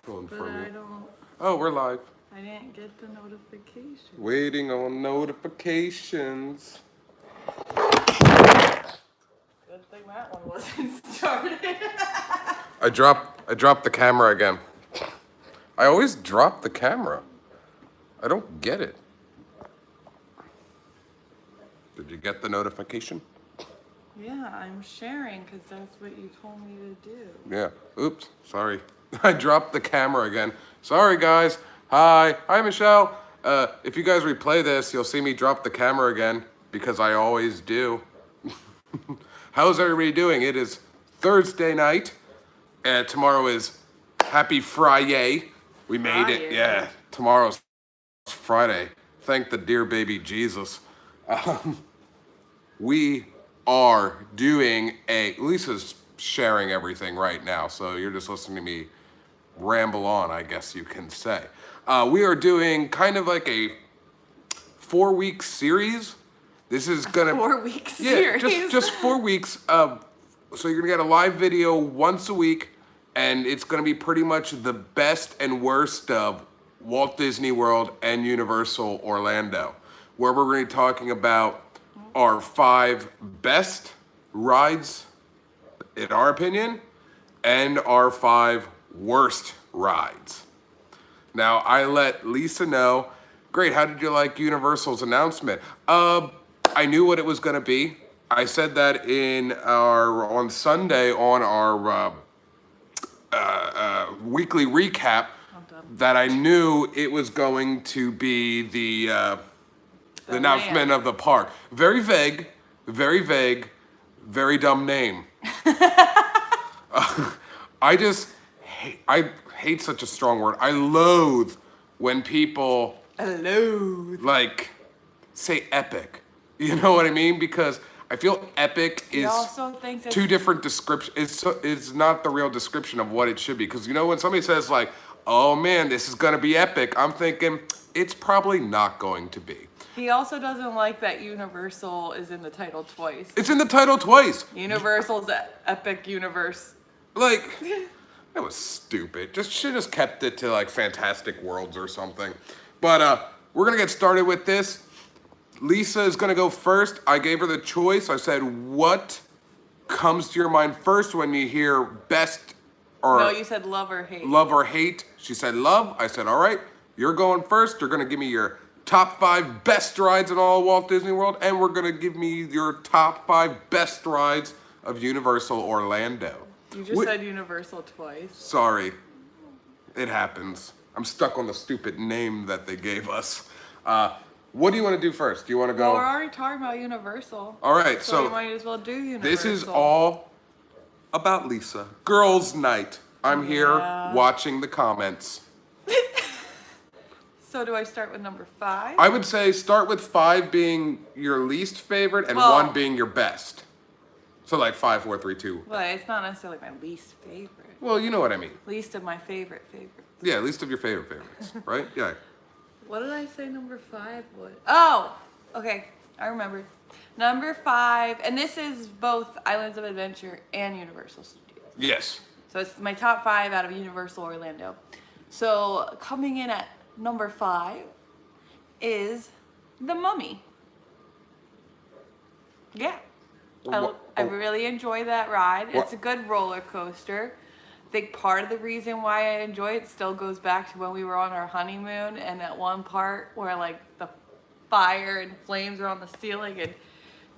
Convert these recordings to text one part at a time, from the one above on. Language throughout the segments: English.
Going But for me. I don't. Oh, we're live. I didn't get the notification. Waiting on notifications. Good thing that one wasn't started. I dropped the camera again. I always drop the camera. I don't get it. Did you get the notification? Yeah, I'm sharing because that's what you told me to do. Yeah. Oops. Sorry. I dropped the camera again. Sorry, guys. Hi. Hi, Michelle. If you guys replay this, you'll see me drop the camera again because I always do. How's everybody doing? It is Thursday night. Tomorrow is Happy Friday. We made it. Friday. Yeah. Tomorrow's Friday. Thank the dear baby Jesus. We are doing Lisa's sharing everything right now, so you're just listening to me ramble on, I guess you can say. We are doing kind of like a 4-week series. This is gonna 4-week series. just 4 weeks. So you're gonna get a live video once a week, and it's gonna be pretty much the best and worst of Walt Disney World and Universal Orlando, where we're gonna be talking about our 5 best rides, in our opinion, and our 5 worst rides. Now, I let Lisa know, great, how did you like Universal's announcement? I knew what it was gonna be. I said that on Sunday on our weekly recap that I knew it was going to be the announcement of the park. Very vague, very dumb name. I hate such a strong word. I loathe when people like say epic. You know what I mean? Because I feel epic is also think that two different descriptions. It's not the real description of what it should be. Because you know when somebody says like, "Oh man, this is gonna be epic," I'm thinking it's probably not going to be. he also doesn't like that Universal is in the title twice. It's in the title twice. Universal's epic universe. Like, that was stupid. Should just kept it to like Fantastic Worlds or something. But we're gonna get started with this. Lisa is gonna go first. I gave her the choice. I said, what comes to your mind first when you hear best or No, you said love or hate. love or hate? She said love. I said, all right, you're going first. You're gonna give me your top 5 best rides in all of Walt Disney World, and we're gonna give me your top 5 best rides of Universal Orlando. You just said Universal twice. Sorry, it happens. I'm stuck on the stupid name that they gave us. What do you want to do first? Do you want to go? Well, we're already talking about Universal. All right, So we so might as well do Universal. this is all about Lisa. Girls' night. I'm here watching the comments. So do I start with number 5? I would say start with 5 being your least favorite and 1 being your best. So like 5, 4, 3, 2. Well, it's not necessarily my least favorite. Well, you know what I mean. Least of my favorite. Yeah, least of your favorites, right? Yeah. What did I say number 5 was? Oh, okay. I remembered. Number 5, and this is both Islands of Adventure and Universal Studios. Yes. So it's my top 5 out of Universal Orlando. So coming in at number 5 is The Mummy. Yeah. I really enjoy that ride. It's a good roller coaster. I think part of the reason why I enjoy it still goes back to when we were on our honeymoon, and that one part where like the fire and flames are on the ceiling, and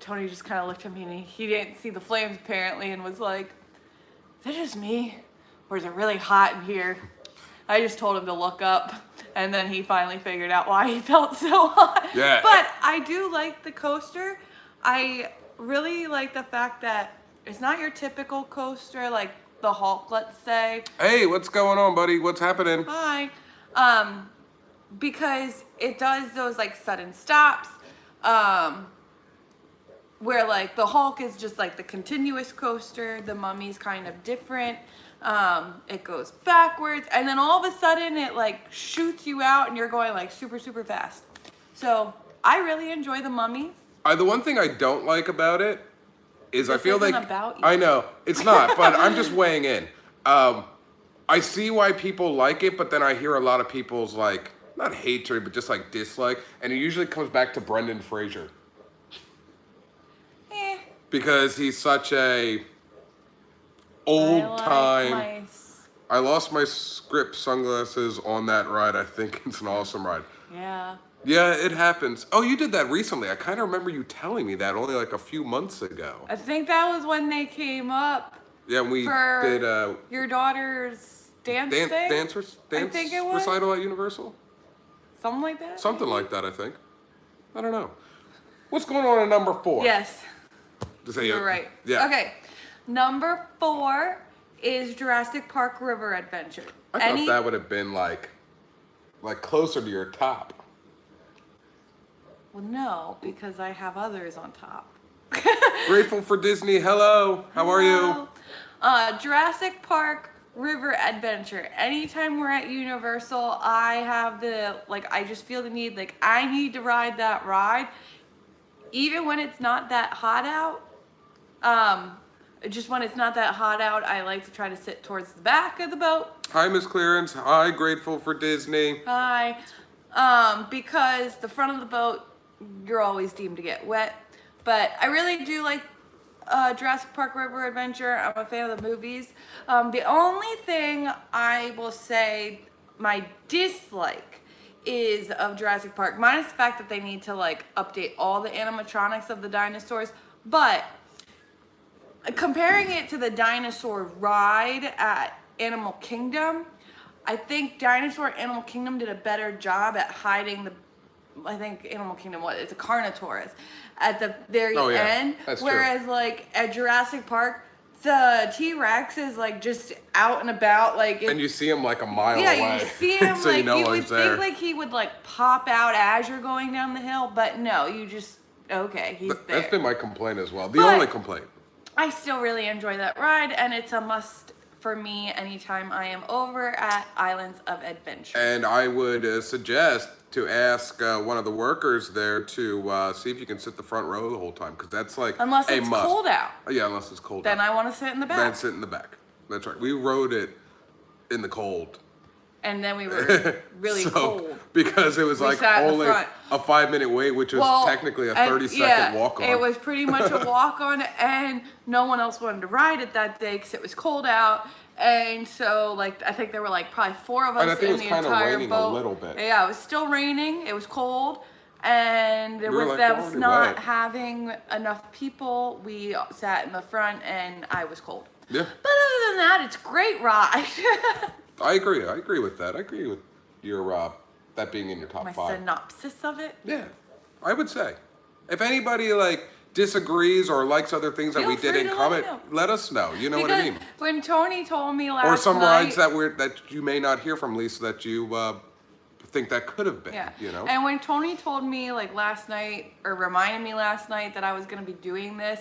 Tony just kind of looked at me and he didn't see the flames apparently and was like, "Is that just me? Or is it really hot in here?" I just told him to look up, and then he finally figured out why he felt so hot. Yeah. But I do like the coaster. I really like the fact that it's not your typical coaster like the Hulk, let's say. Hey, what's going on, buddy? What's happening? Hi. Because it does those like sudden stops, where like the Hulk is just like the continuous coaster, the Mummy's kind of different. It goes backwards, and then all of a sudden it like shoots you out and you're going like super, super fast. So I really enjoy the Mummy. The one thing I don't like about it is I feel isn't like about you. I know it's not, but I'm just weighing in. I see why people like it, but then I hear a lot of people's like, not hatred, but just like dislike, and it usually comes back to Brendan Fraser. Because he's such a old time. I lost my script sunglasses on that ride. I think it's an awesome ride. Yeah. Yeah, it happens. Oh, you did that recently. I kind of remember you telling me that only like a few months ago. I think that was when they came up. Yeah, we did your daughter's dance thing? Dance I think it was. recital at Universal? Something like that? Something like that, I think. I don't know. What's going on at number 4? Yes. You're right. Yeah. Okay. Number 4 is Jurassic Park River Adventure. I thought that would have been like closer to your top. Well, no, because I have others on top. Grateful for Disney. Hello. How are you? Jurassic Park River Adventure. Anytime we're at Universal, I have I just feel the need, I need to ride that ride. Even when it's not that hot out, just when it's not that hot out, I like to try to sit towards the back of the boat. Hi, Miss Clearance. Hi, Grateful for Disney. Hi. Because the front of the boat, you're always deemed to get wet. But I really do like Jurassic Park River Adventure. I'm a fan of the movies. The only thing I will say my dislike is of Jurassic Park, minus the fact that they need to update all the animatronics of the dinosaurs, but comparing it to the dinosaur ride at Animal Kingdom, I think Dinosaur Animal Kingdom did a better job at hiding I think Animal Kingdom, it's a Carnotaurus at the very end. That's whereas true. At Jurassic Park, the T-Rex is just out and about, and you see him a mile away. Yeah, you see him so you know you would he's there. think he would pop out as you're going down the hill, but no, you just he's there. That's been my complaint as well. The only complaint. I still really enjoy that ride, and it's a must for me anytime I am over at Islands of Adventure. And I would suggest to ask one of the workers there to see if you can sit the front row the whole time, because that's unless it's must. cold out. Yeah, unless it's cold then out. I want to sit in the back. Then sit in the back. That's right. We rode it in the cold. And then we were really cold. Because it was only a 5-minute wait, which was technically a 30-second walk on. It was pretty much a walk on, and no one else wanted to ride it that day because it was cold out. And so, I think there were probably 4 of us and I think in the entire boat. it was kind of raining a little bit. Yeah, it was still raining. It was cold. And with them not having enough people, we sat in the front, and I was cold. Yeah. But other than that, it's a great ride. I agree. I agree with that. I agree with your that being in your top 5. My synopsis of it? Yeah, I would say. If anybody disagrees or likes other things that we did in comment, let us know. You know what I mean? When Tony told me last night, or some rides that you may not hear from, Lisa, that you think that could have been. Yeah. You know. And when Tony told me last night, or reminded me last night that I was going to be doing this,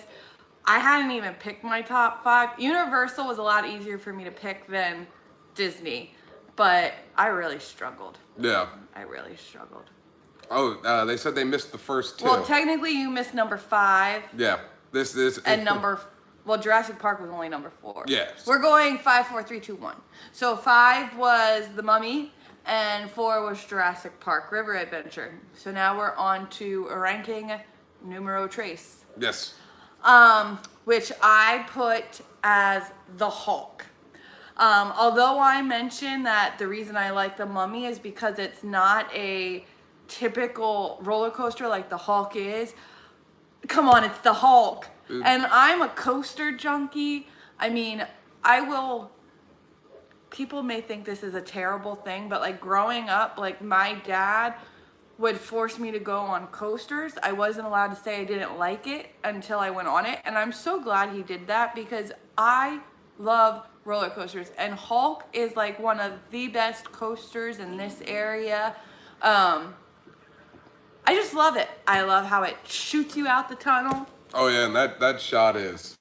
I hadn't even picked my top 5. Universal was a lot easier for me to pick than Disney, but I really struggled. Yeah. I really struggled. Oh, they said they missed the first 2. Well, technically you missed number 5. Yeah. This and Jurassic Park was only number 4. Yes. We're going 5, 4, 3, 2, 1. So 5 was The Mummy, and 4 was Jurassic Park River Adventure. So now we're on to ranking numero tres. Yes. Which I put as the Hulk. Although I mentioned that the reason I like The Mummy is because it's not a typical roller coaster like the Hulk is. Come on, it's the Hulk. And I'm a coaster junkie. I mean, people may think this is a terrible thing, but growing up, my dad would force me to go on coasters. I wasn't allowed to say I didn't like it until I went on it. And I'm so glad he did that because I love roller coasters. And Hulk is one of the best coasters in this area. I just love it. I love how it shoots you out the tunnel. Oh yeah, and that shot is.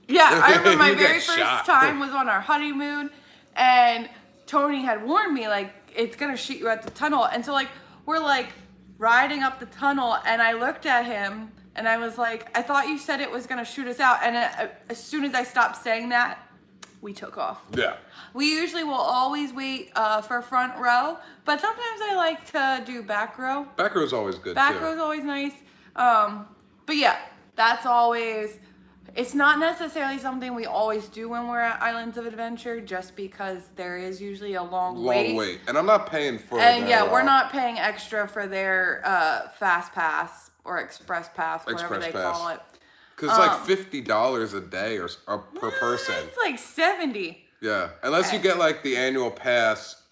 Yeah, I remember my very first time was on our honeymoon, and Tony had warned me it's gonna shoot you out the tunnel, and so we're riding up the tunnel, and I looked at him, and I was I thought you said it was gonna shoot us out, and as soon as I stopped saying that, we took off. Yeah. We usually will always wait for front row, but sometimes I like to do back row. Back row's always good, Back too. row's always nice. But yeah, that's always... It's not necessarily something we always do when we're at Islands of Adventure, just because there is usually a long wait. And I'm not paying for And yeah, we're not paying extra for their fast pass or express pass, whatever they call it. Because it's like $50 a day or per person. It's like 70. Yeah, unless you get like the annual pass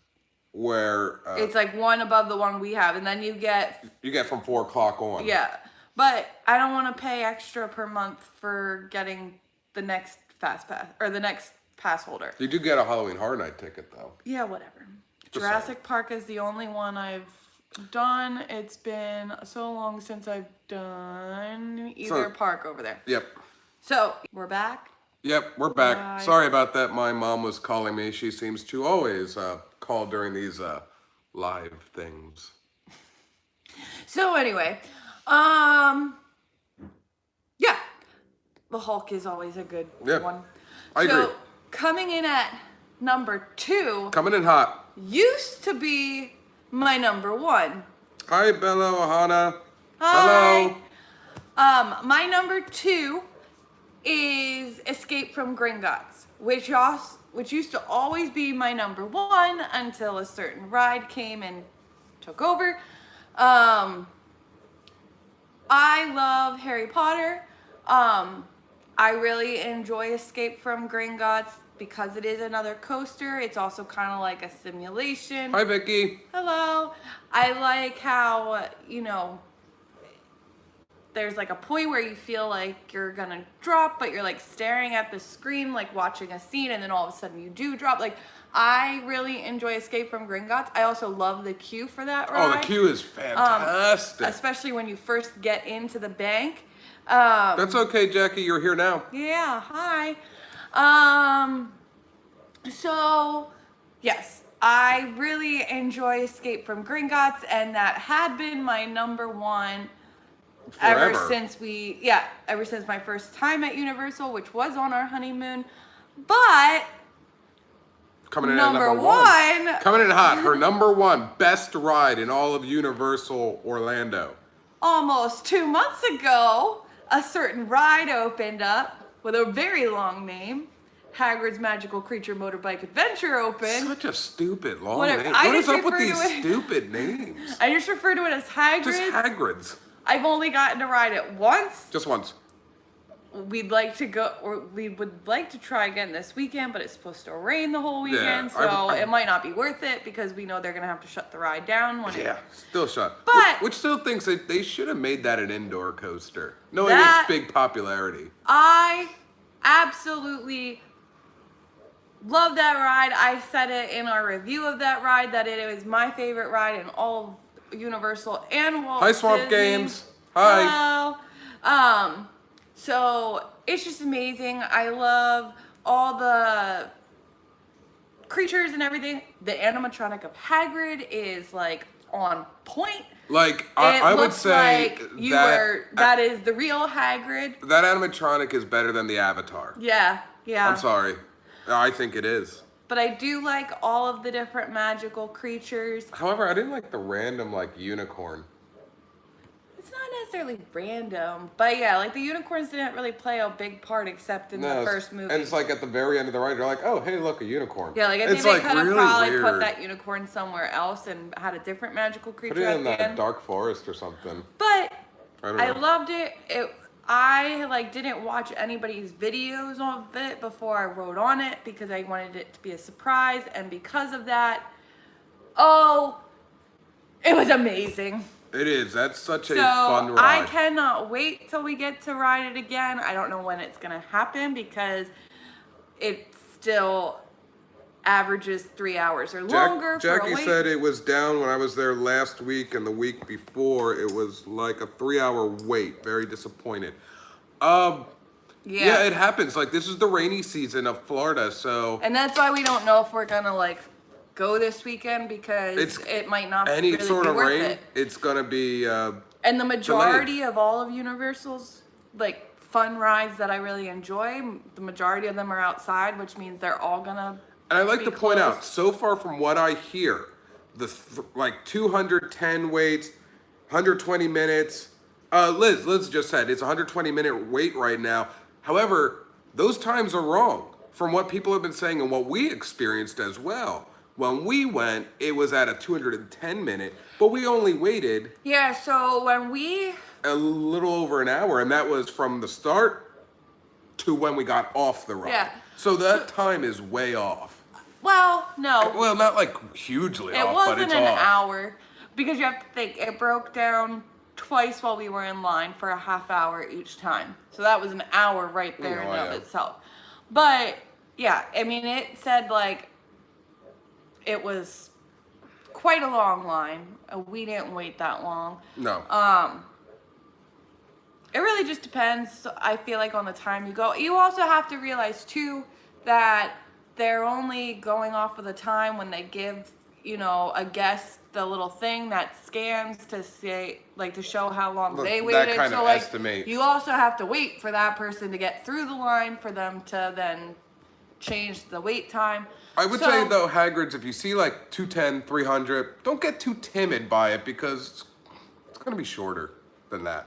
where... it's like one above the one we have, and then you get... You get from 4 o'clock on. Yeah. But I don't want to pay extra per month for getting the next fast pass or the next pass holder. You do get a Halloween Horror Night ticket though. Yeah, whatever. Jurassic Park is the only one I've done. It's been so long since I've done either park over there. Yep. So we're back. Yep, we're back. Sorry about that. My mom was calling me. She seems to always call during these live things. So anyway. Yeah, the Hulk is always a good one. I agree. Coming in at number 2. Coming in hot. Used to be my number 1. Hi, Bella Ohana. Hi. Hello. My number 2 is Escape from Gringotts, which used to always be my number 1 until a certain ride came and took over. I love Harry Potter. I really enjoy Escape from Gringotts because it is another coaster. It's also kind of like a simulation. Hi, Vicky. Hello. I like how, there's like a point where you feel like you're gonna drop, but you're like staring at the screen, like watching a scene, and then all of a sudden you do drop. Like, I really enjoy Escape from Gringotts. I also love the queue for that ride. Oh, the queue is fantastic. Especially when you first get into the bank. That's okay, Jackie. You're here now. Yeah, hi. So, yes, I really enjoy Escape from Gringotts, and that had been my number 1 Forever. ever since my first time at Universal, which was on our honeymoon. But Coming in number at number 1. Coming in hot. Her number 1 best ride in all of Universal Orlando. Almost 2 months ago, a certain ride opened up with a very long name. Hagrid's Magical Creature Motorbike Adventure opened. Such a stupid long Whatever. name. I What is just up with refer these to it- stupid names? I just refer to it as Hagrid's. Just Hagrid's. I've only gotten to ride it once. Just once. We would like to try again this weekend, but it's supposed to rain the whole weekend, so it might not be worth it because we know they're gonna have to shut the ride down when still shut. But which still thinks that they should have made that an indoor coaster, knowing its big popularity. I absolutely love that ride. I said it in our review of that ride that it was my favorite ride in all of Universal and Walt Hi, Swamp Disney. Games. Hi. Hello. So it's just amazing. I love all the creatures and everything. The animatronic of Hagrid is like on point. Like I would say like that is the real Hagrid. That animatronic is better than the Avatar. Yeah. I'm sorry. I think it is. But I do like all of the different magical creatures. However, I didn't like the random unicorn. It's not necessarily random, but yeah, like the unicorns didn't really play a big part except in the first movie. And it's like at the very end of the ride, you're like, oh, hey, look, a unicorn. Yeah, like I think they could have probably put that unicorn somewhere else and had a different magical creature. Put it in the dark forest or something. But I loved it. I didn't watch anybody's videos of it before I wrote on it because I wanted it to be a surprise, and because of that, it was amazing. It is. That's such a fun ride. I cannot wait till we get to ride it again. I don't know when it's going to happen because it still averages 3 hours or longer. Jackie said it was down when I was there last week, and the week before it was like a 3-hour wait. Very disappointed. Yeah, it happens. Like, this is the rainy season of Florida, so... And that's why we don't know if we're going to, go this weekend because it might not any really sort be of worth rain. it. It's gonna be and the majority of all of Universal's fun rides that I really enjoy. The majority of them are outside, which means they're all gonna. And I like be to point out, closed. so far from what I hear, like 210 waits, 120 minutes. Liz just said it's a 120-minute wait right now. However, those times are wrong from what people have been saying and what we experienced as well. When we went, it was at a 210-minute, but we only waited Yeah, so when we. a little over an hour, and that was from the start to when we got off the ride. Yeah. So that time is way off. Well, no. Well, not like hugely It off, but wasn't it's an off. hour because you have to think it broke down twice while we were in line for a half hour each time. So that was an hour right there in Oh, and of yeah. itself. But yeah, I mean, it said like it was quite a long line. We didn't wait that long. No. It really just depends, I feel like, on the time you go. You also have to realize too that they're only going off of the time when they give, you know, a guest the little thing that scans to say, like, to show how long Look, they that waited. kind so of like estimate. you also have to wait for that person to get through the line for them to then change the wait time. I would say though, Hagrid's, if you see like 210, 300, don't get too timid by it because it's going to be shorter than that.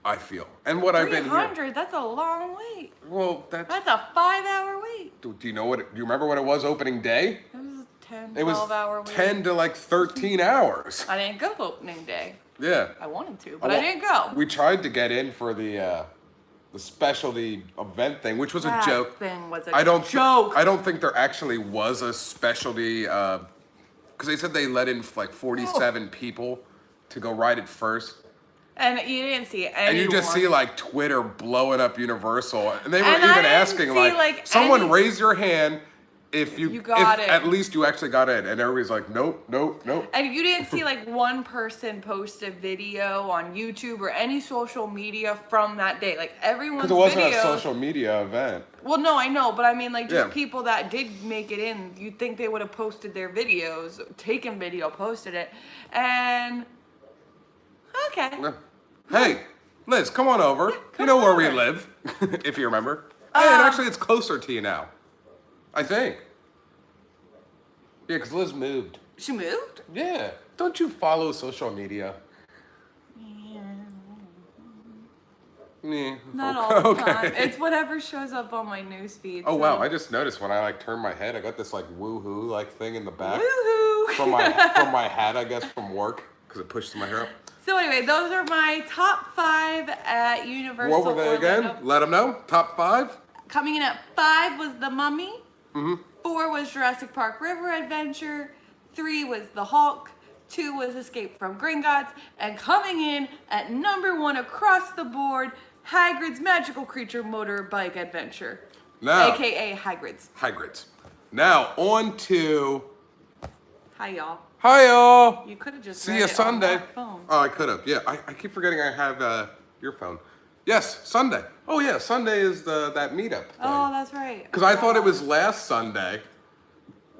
I feel. And what I've been here. 300, that's a long wait. Well, that's That's a 5-hour wait. do you know what do you remember what it was opening day? It was a 10, It was 12-hour wait. 10 to like 13 hours. I didn't go opening day. Yeah. I wanted to, but I didn't go. We tried to get in for the specialty event thing, which was a That joke. thing was a I don't joke. I don't think there actually was a specialty because they said they let in like 47 people to go ride it first. And you didn't see anyone. And you just see like Twitter blowing up Universal, and they were And I even didn't asking see, like, someone any- raise your hand if you got if in. at least you actually got in, and everybody's like, nope, nope, nope. And you didn't see like one person post a video on YouTube or any social media from that day. Like everyone's Because it wasn't video. a social media event. Well, no, I know, but I mean, like, just Yeah. people that did make it in, you'd think they would have posted their videos, taken video, posted it, and okay. Yeah. Hey, Liz, come on over. You come know where we over. live, if you remember. Hey, and actually, it's closer to you now. I think. Yeah, because Liz moved. She moved? Yeah. Don't you follow social media? Yeah. Not all the Okay. time. It's whatever shows up on my newsfeed. Oh so. wow! I just noticed when I like turn my head, I got this like woohoo like thing in the back Woohoo! from my hat, I guess, from work because it pushes my hair up. So anyway, those are my top 5 at Universal What were they Orlando. again? Let them know. Top 5. Coming in at 5 was The Mummy. 4 was Jurassic Park River Adventure. 3 was The Hulk. 2 was Escape from Gringotts. And coming in at number 1 across the board, Hagrid's Magical Creature Motorbike Adventure. Now, AKA Hagrid's. Hagrid's. Now on to. Hi, y'all. Hi y'all. You could have just See read you it Sunday. on that phone. Oh, I could have. Yeah, I keep forgetting I have your phone. Yes, Sunday. Oh yeah, Sunday is that meetup thing. Oh, that's right. Because I thought it was last Sunday,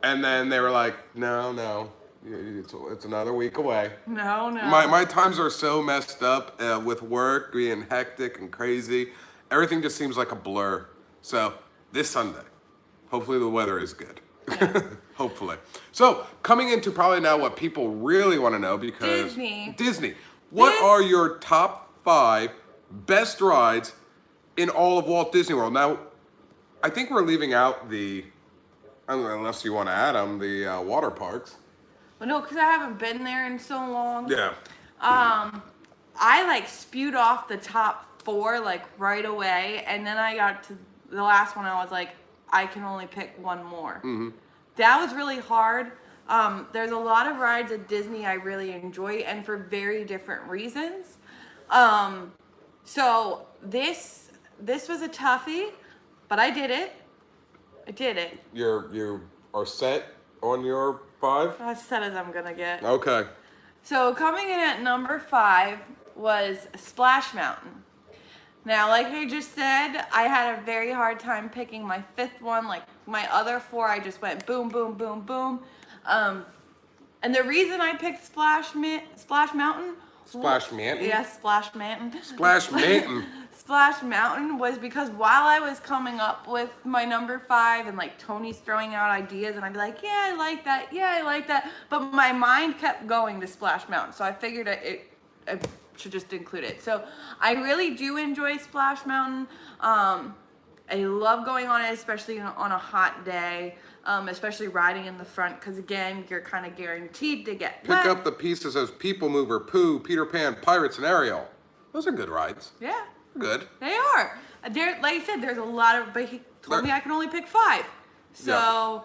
and then they were like, no, it's another week away. No. My times are so messed up with work being hectic and crazy. Everything just seems like a blur. So this Sunday, hopefully the weather is good. Hopefully. So coming into probably now what people really want to know because Disney. What are your top 5 best rides in all of Walt Disney World? Now, I think we're leaving out I don't know, unless you want to add them, the water parks. Well, no, because I haven't been there in so long. Yeah. I like spewed off the top 4 like right away, and then I got to the last one. I was like, I can only pick one more. Mm-hmm. That was really hard. There's a lot of rides at Disney I really enjoy, and for very different reasons. So this was a toughie, but I did it. You are set on your 5? As set as I'm gonna get. Okay. So coming in at number 5 was Splash Mountain. Now, like I just said, I had a very hard time picking my 5th one. Like my other 4, I just went boom, boom, boom, boom. And the reason I picked Splash Mountain. Splash Mountain? Yes, Splash Mountain. Splash Mountain. Splash Mountain was because while I was coming up with my number 5 and like Tony's throwing out ideas and I'd be like, yeah, I like that. Yeah, I like that. But my mind kept going to Splash Mountain. So I figured I should just include it. So I really do enjoy Splash Mountain. I love going on it, especially on a hot day, especially riding in the front, because again, you're kind of guaranteed to get wet. Pick up the pieces as People Mover, Pooh, Peter Pan, Pirates, and Ariel. Those are good rides. Yeah. Good. They are. Like I said, there's a lot of, but he told me I can only pick 5. So.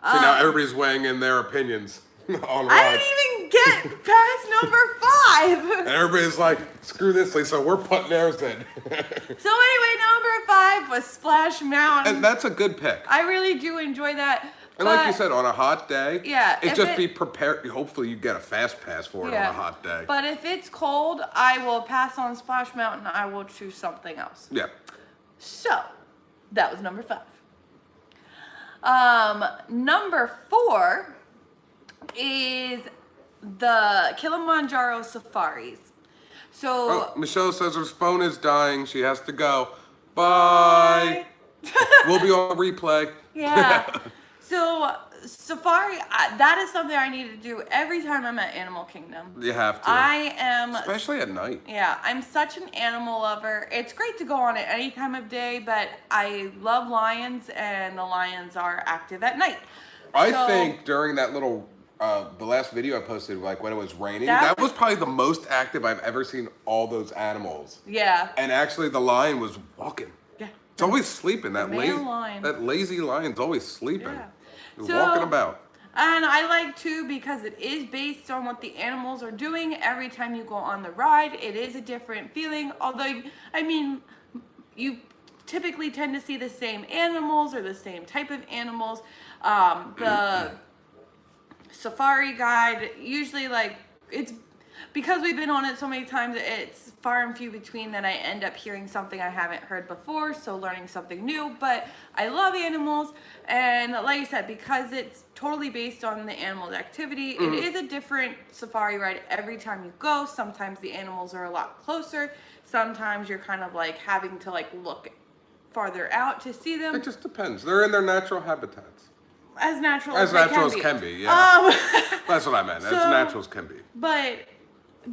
Yeah. See, now everybody's weighing in their opinions on rides. I didn't even get past number 5. And everybody's like, screw this, Lisa, we're putting theirs in. So anyway, number 5 was Splash Mountain. And that's a good pick. I really do enjoy that. And like you said, on a hot day, yeah, be prepared. Hopefully you get a fast pass for it on a hot day. But if it's cold, I will pass on Splash Mountain. I will choose something else. Yeah. So, that was number 5. Number 4 is the Kilimanjaro Safaris. So Michelle says her phone is dying. She has to go. Bye. We'll be on replay. Yeah. So safari, that is something I need to do every time I'm at Animal Kingdom. You have to. I am. Especially at night. Yeah, I'm such an animal lover. It's great to go on it any time of day, but I love lions, and the lions are active at night. I think during that little, the last video I posted, like when it was raining, that was probably the most active I've ever seen all those animals. Yeah. And actually the lion was walking. Yeah. It's always sleeping. That lazy lion's always sleeping. Yeah. Walking about. And I like too, because it is based on what the animals are doing. Every time you go on the ride, it is a different feeling. Although, I mean, you typically tend to see the same animals or the same type of animals. The safari guide, usually like, it's because we've been on it so many times, it's far and few between that I end up hearing something I haven't heard before, so learning something new. But I love animals, and like I said, because it's totally based on the animal's activity, it is a different safari ride every time you go. Sometimes the animals are a lot closer. Sometimes you're kind of like having to like look farther out to see them. It just depends. They're in their natural habitats. As natural as can be. Yeah. That's what I meant. As natural as can be. But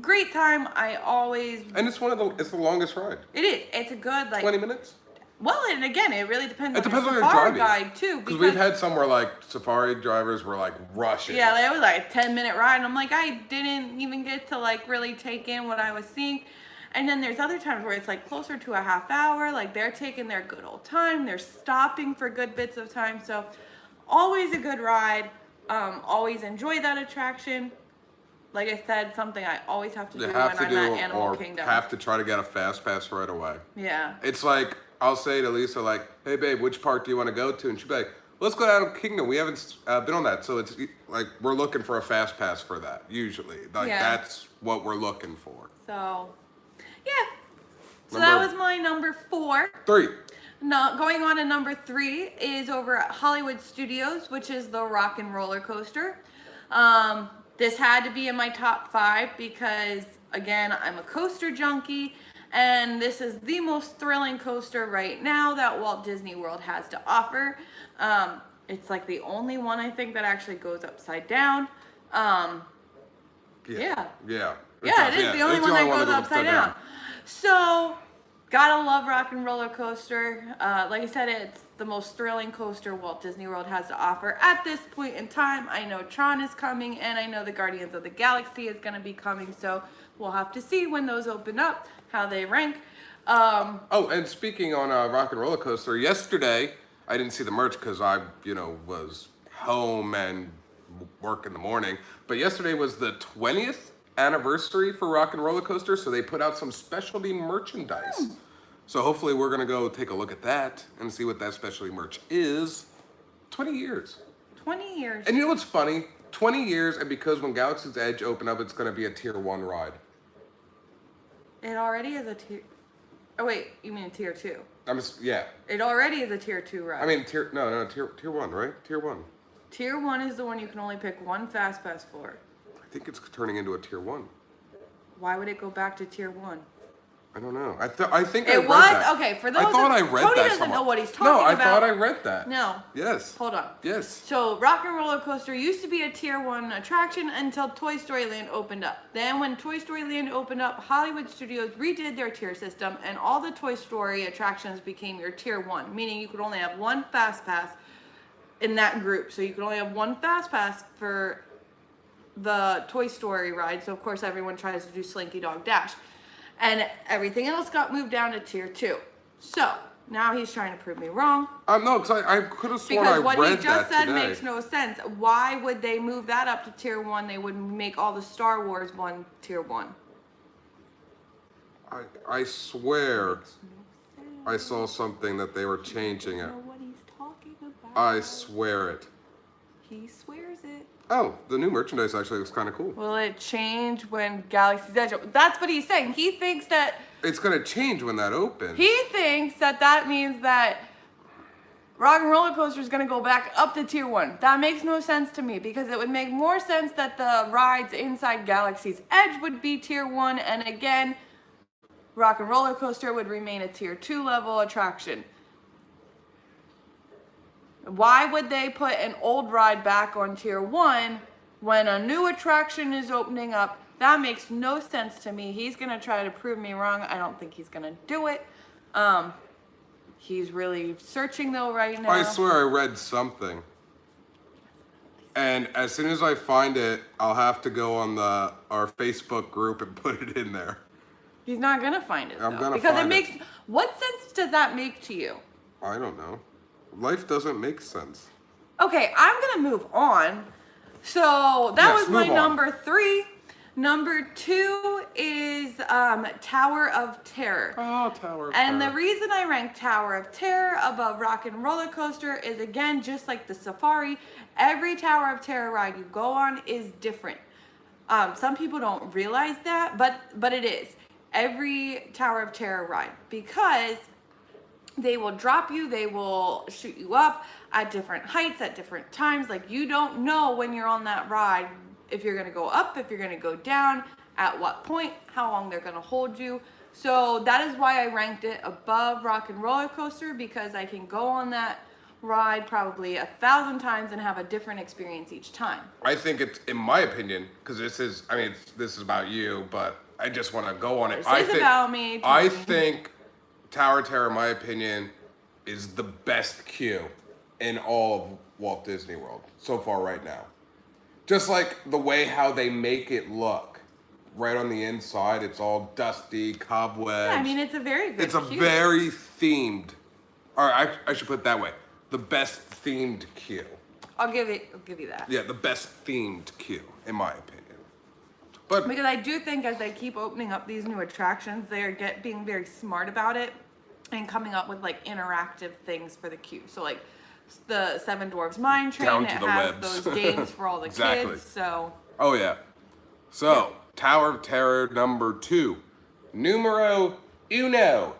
great time. I always. And it's it's the longest ride. It is. It's a good 20 minutes. Well, and again, it really depends. It depends on your safari driving guide too. Because we've had some where like safari drivers were like rushing. Yeah, it was like a 10-minute ride, and I'm like, I didn't even get to like really take in what I was seeing. And then there's other times where it's like closer to a half hour. Like they're taking their good old time. They're stopping for good bits of time. So always a good ride. Always enjoy that attraction. Like I said, something I always have to do when I'm at Animal Kingdom. Have to try to get a fast pass right away. Yeah. It's like, I'll say to Lisa, like, hey babe, which park do you want to go to? And she'll be like, let's go to Animal Kingdom. We haven't been on that. So it's like, we're looking for a fast pass for that, usually. Like, that's what we're looking for. So, yeah. So that was my number 4. 3. No, going on to number 3 is over at Hollywood Studios, which is the Rock and Roller Coaster. This had to be in my top 5 because, again, I'm a coaster junkie, and this is the most thrilling coaster right now that Walt Disney World has to offer. It's like the only one I think that actually goes upside down. Yeah, it is the only one that goes upside down. So, gotta love Rock and Roller Coaster. Like I said, it's the most thrilling coaster Walt Disney World has to offer at this point in time. I know Tron is coming, and I know the Guardians of the Galaxy is going to be coming, so we'll have to see when those open up, how they rank. And speaking on Rock and Roller Coaster, yesterday, I didn't see the merch because I, was home and work in the morning, but yesterday was the 20th anniversary for Rock and Roller Coaster, so they put out some specialty merchandise. So hopefully we're going to go take a look at that and see what that specialty merch is. 20 years. 20 years. And you know what's funny? 20 years, and because when Galaxy's Edge open up, it's going to be a tier 1 ride. It already is a tier... Oh, wait. You mean a tier 2? Yeah. It already is a tier 2 ride. I mean, tier 1, right? Tier 1. Tier 1 is the one you can only pick one fast pass for. I think it's turning into a tier 1. Why would it go back to tier 1? I don't know. I think I It read was that. okay. For those, I thought I read Tony that doesn't somewhere. know what he's talking No, I about. thought I read that. No. Yes. Hold on. Yes. So Rock and Roller Coaster used to be a tier 1 attraction until Toy Story Land opened up. Then when Toy Story Land opened up, Hollywood Studios redid their tier system, and all the Toy Story attractions became your tier 1, meaning you could only have one fast pass in that group. So you could only have one fast pass for the Toy Story ride. So of course everyone tries to do Slinky Dog Dash. And everything else got moved down to tier 2. So now he's trying to prove me wrong. No, because I could have sworn I read that Because what he just said today. makes no sense. Why would they move that up to tier 1? They would make all the Star Wars one tier 1. I swear I saw something that they were changing I it. don't know what he's talking about. I swear it. He swears it. Oh, the new merchandise actually looks kind of cool. Will it change when Galaxy's Edge opens? That's what he's saying. He thinks that It's going to change when that opens. He thinks that means that Rock and Roller Coaster is going to go back up to tier 1. That makes no sense to me because it would make more sense that the rides inside Galaxy's Edge would be tier 1, and again, Rock and Roller Coaster would remain a tier 2 level attraction. Why would they put an old ride back on tier 1 when a new attraction is opening up? That makes no sense to me. He's going to try to prove me wrong. I don't think he's going to do it. He's really searching though right now. I swear I read something. And as soon as I find it, I'll have to go on our Facebook group and put it in there. He's not going to find it though. I'm gonna because find it makes what sense does that make to you? I don't know. Life doesn't make sense. Okay, I'm going to move on. So that Yes, was my move on. number 3. Number 2 is Tower of Terror. Oh, Tower of And Terror. the reason I rank Tower of Terror above Rock and Roller Coaster is, again, just like the Safari, every Tower of Terror ride you go on is different. Some people don't realize that, but it is. Every Tower of Terror ride, because they will drop you, they will shoot you up at different heights, at different times. Like, you don't know when you're on that ride if you're gonna go up, if you're gonna go down, at what point, how long they're gonna hold you. So that is why I ranked it above Rock and Roller Coaster, because I can go on that ride probably 1,000 times and have a different experience each time. I think it's, in my opinion, because this is about you, but I just want to go on it. This is about me, I Tony. think Tower of Terror, in my opinion, is the best queue in all of Walt Disney World so far right now. Just like the way how they make it look. Right on the inside, it's all dusty, cobwebs. Yeah, I mean, it's a very good It's a queue. very themed, or I should put it that way, the best themed queue. I'll give you that. Yeah, the best themed queue, in my opinion. But Because I do think as they keep opening up these new attractions, they're being very smart about it and coming up with like interactive things for the queue. So like the Seven Dwarfs Mine Train, Down it to the has webs. those games for all the Exactly. kids. So oh yeah. So Tower of Terror number 2, numero uno.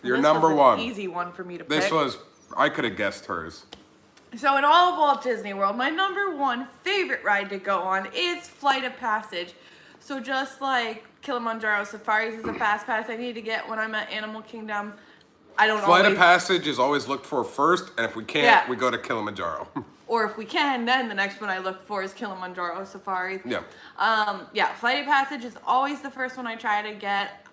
Your this number was an 1. easy one for me to This pick. was, I could have guessed hers. So in all of Walt Disney World, my number 1 favorite ride to go on is Flight of Passage. So just like Kilimanjaro Safaris is a fast pass I need to get when I'm at Animal Kingdom, I don't Flight always... of Passage is always looked for first, and if we can't, Yeah. we go to Kilimanjaro. Or if we can, then the next one I look for is Kilimanjaro Safaris. Yeah. Yeah, Flight of Passage is always the first one I try to get.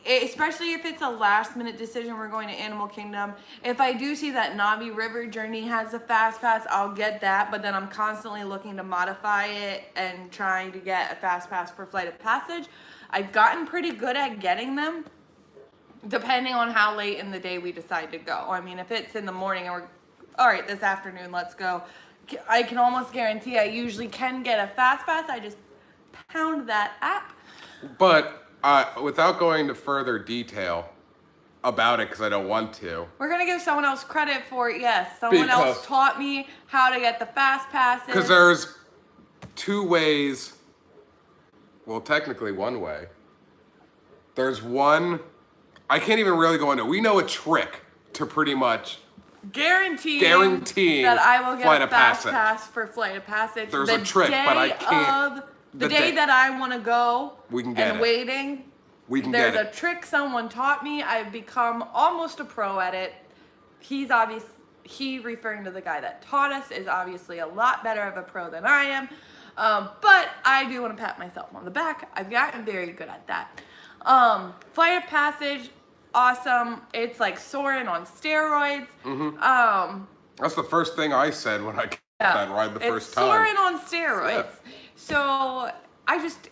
Especially if it's a last minute decision, we're going to Animal Kingdom. If I do see that Navi River Journey has a fast pass, I'll get that. But then I'm constantly looking to modify it and trying to get a fast pass for Flight of Passage. I've gotten pretty good at getting them, depending on how late in the day we decide to go. I mean, if it's in the morning and we're, all right, this afternoon, let's go. I can almost guarantee I usually can get a fast pass. I just pound that app. But without going into further detail about it, because I don't want to. We're gonna give someone else credit for it. Yes, someone else taught me how to get the fast passes. Because there's 2 ways. Well, technically 1 way. There's one. I can't even really go into. We know a trick to pretty much guaranteeing that I will get Flight a of fast Passage. pass for Flight of Passage. There's a trick, but I can't. The day that I want to go We can get and it. waiting, we can There's get a it. trick someone taught me. I've become almost a pro at it. He referring to the guy that taught us is obviously a lot better of a pro than I am. But I do want to pat myself on the back. I've gotten very good at that. Flight of Passage, awesome. It's like soaring on steroids. That's the first thing I said when I got that ride the first time. Soaring on steroids. Yeah. So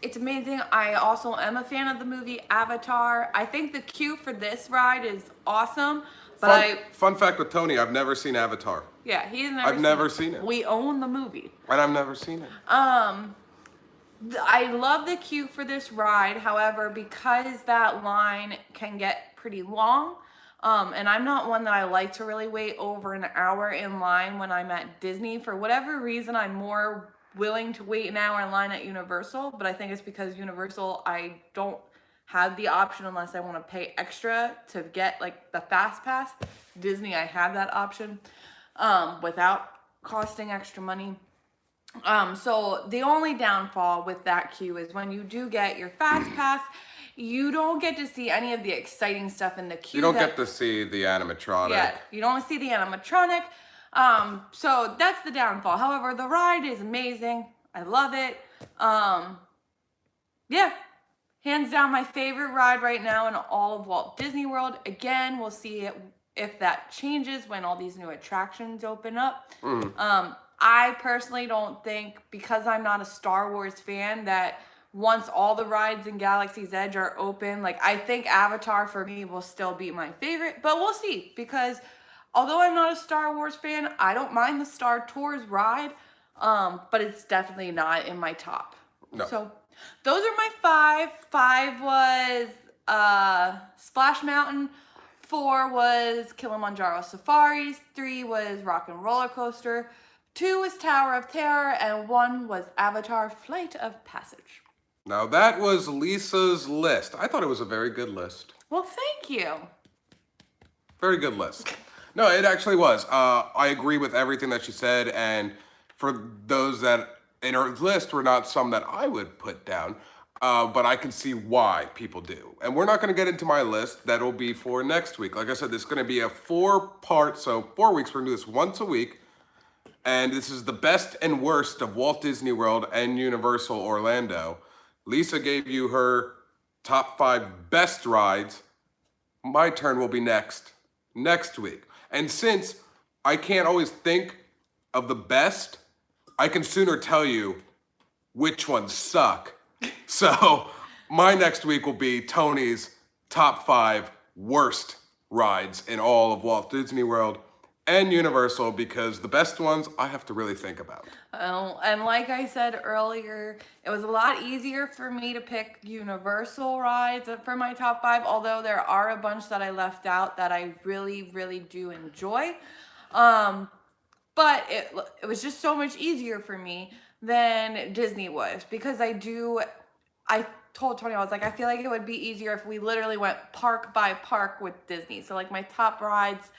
it's amazing. I also am a fan of the movie Avatar. I think the queue for this ride is awesome. But fun fact with Tony, I've never seen Avatar. Yeah, I've never seen it. We own the movie. And I've never seen it. I love the queue for this ride. However, because that line can get pretty long, and I'm not one that I like to really wait over an hour in line when I'm at Disney. For whatever reason, I'm more willing to wait an hour in line at Universal, but I think it's because Universal, I don't have the option unless I want to pay extra to get like the fast pass. Disney, I have that option without costing extra money. So the only downfall with that queue is when you do get your fast pass, you don't get to see any of the exciting stuff in the queue. You don't get to see the animatronic. Yeah, you don't see the animatronic. So that's the downfall. However, the ride is amazing. I love it. Yeah, hands down my favorite ride right now in all of Walt Disney World. Again, we'll see if that changes when all these new attractions open up. I personally don't think, because I'm not a Star Wars fan, that once all the rides in Galaxy's Edge are open, like I think Avatar for me will still be my favorite, but we'll see, because although I'm not a Star Wars fan, I don't mind the Star Tours ride, but it's definitely not in my top. No. So those are my 5. 5 was Splash Mountain. 4 was Kilimanjaro Safaris. 3 was Rock and Roller Coaster. 2 was Tower of Terror, and 1 was Avatar Flight of Passage. Now that was Lisa's list. I thought it was a very good list. Well, thank you. Very good list. No, it actually was. I agree with everything that she said, and for those that in her list were not some that I would put down, but I can see why people do. And we're not going to get into my list. That'll be for next week. Like I said, this is going to be a 4-part, so 4 weeks. We're going to do this once a week. And this is the best and worst of Walt Disney World and Universal Orlando. Lisa gave you her top 5 best rides. My turn will be next week. And since I can't always think of the best, I can sooner tell you which ones suck. So my next week will be Tony's top 5 worst rides in all of Walt Disney World and Universal, because the best ones I have to really think about. And like I said earlier, it was a lot easier for me to pick Universal rides for my top 5, although there are a bunch that I left out that I really, really do enjoy. But it was just so much easier for me than Disney was, because I told Tony, I was like, I feel like it would be easier if we literally went park by park with Disney. So like my top rides,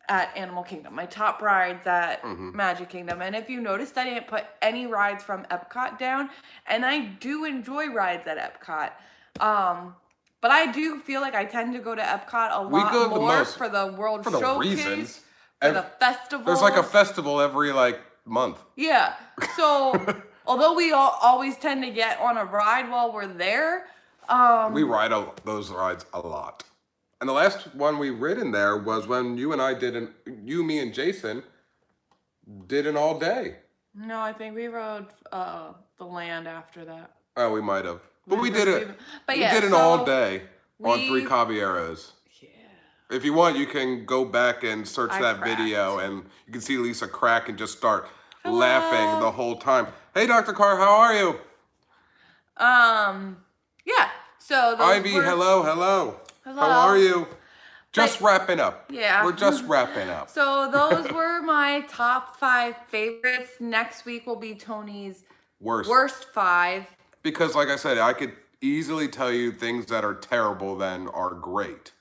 at Animal Kingdom, my top rides at Magic Kingdom. And if you noticed, I didn't put any rides from Epcot down, and I do enjoy rides at Epcot. But I do feel like I tend to go to Epcot a lot more for the World Showcase, for the festival. There's like a festival every month. Yeah. So although we always tend to get on a ride while we're there, we ride those rides a lot. And the last one we ridden there was when you and I me and Jason did an all day. No, I think we rode the land after that. Oh, we might have. But we did it. But we did an all day on 3 Caballeros. Yeah. If you want, you can go back and search that video, and you can see Lisa crack and just start laughing the whole time. Hey, Dr. Carr, how are you? Yeah. So Ivy, hello. Hello. How are you? Just wrapping up. Yeah. We're just wrapping up. So those were my top 5 favorites. Next week will be Tony's worst 5. Because like I said, I could easily tell you things that are terrible than are great.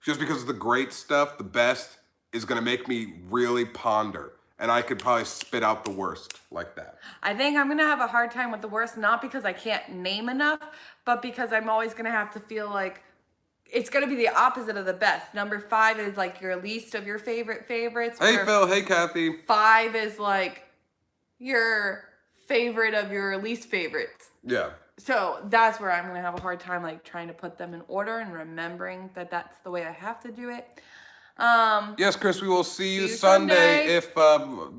Just because the great stuff, the best, is going to make me really ponder and I could probably spit out the worst like that. I think I'm gonna have a hard time with the worst, not because I can't name enough, but because I'm always gonna have to feel like it's gonna be the opposite of the best. Number 5 is like your least of your favorites. Hey Phil, hey Kathy. 5 is like your favorite of your least favorites. Yeah. So that's where I'm gonna have a hard time like trying to put them in order and remembering that that's the way I have to do it. Yes, Chris, we will see you Sunday if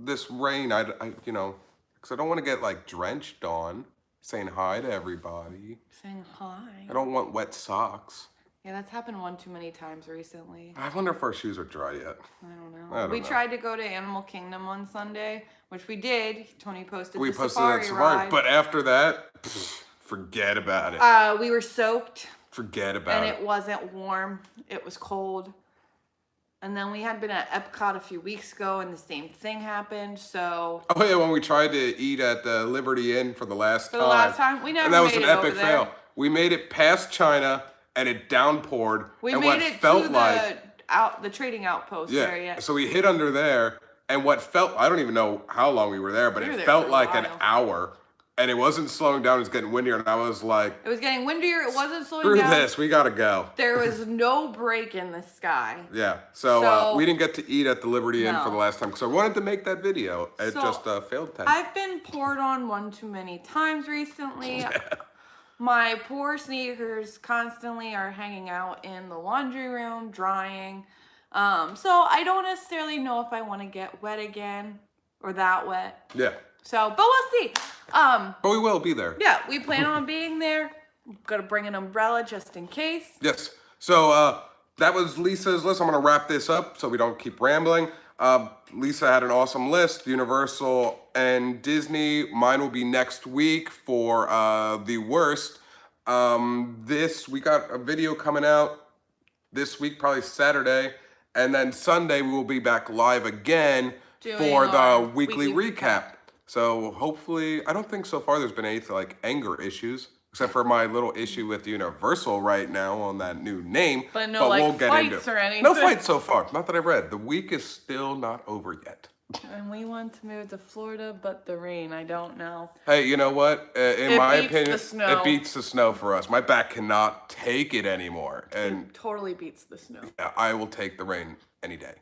this rain, I you know, because I don't want to get like drenched on saying hi to everybody. Saying hi. I don't want wet socks. Yeah, that's happened one too many times recently. I wonder if our shoes are dry yet. I don't know. We tried to go to Animal Kingdom on Sunday, which we did. Tony posted the safari ride. But after that, forget about it. We were soaked. Forget about it. And it wasn't warm. It was cold. And then we had been at Epcot a few weeks ago, and the same thing happened. So. Oh yeah, when we tried to eat at the Liberty Inn for the last time. For the last time, we never made it over there. And that was an epic fail. We made it past China, and it downpoured. We and made what it felt to like, the trading outpost area. So we hid under there, and what felt, I don't even know how long we were there, but it felt like an hour. And it wasn't slowing down, it was getting windier, and I was like... It was getting windier, it wasn't slowing down. Screw this, we gotta go. There was no break in the sky. Yeah, so we didn't get to eat at the Liberty Inn for the last time, because I wanted to make that video. It just failed. I've been poured on one too many times recently. My poor sneakers constantly are hanging out in the laundry room, drying. So I don't necessarily know if I want to get wet again, or that wet. Yeah. So, but we'll see. But we will be there. Yeah, we plan on being there. Gonna bring an umbrella just in case. Yes. So that was Lisa's list. I'm gonna wrap this up so we don't keep rambling. Lisa had an awesome list, Universal and Disney. Mine will be next week for the worst. We got a video coming out this week, probably Saturday, and then Sunday we will be back live again for the weekly recap. So hopefully, I don't think so far there's been any like anger issues, except for my little issue with Universal right now on that new name. But no like we'll get fights into or anything. No fights so far, not that I've read. The week is still not over yet. And we want to move to Florida, but the rain, I don't know. Hey, you know what? In my opinion, it beats the snow for us. My back cannot take it anymore. And it totally beats the snow. I will take the rain any day.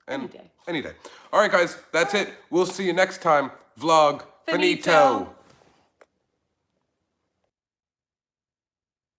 Any day. Any day. All right, guys, that's it. We'll see you next time. Vlog finito.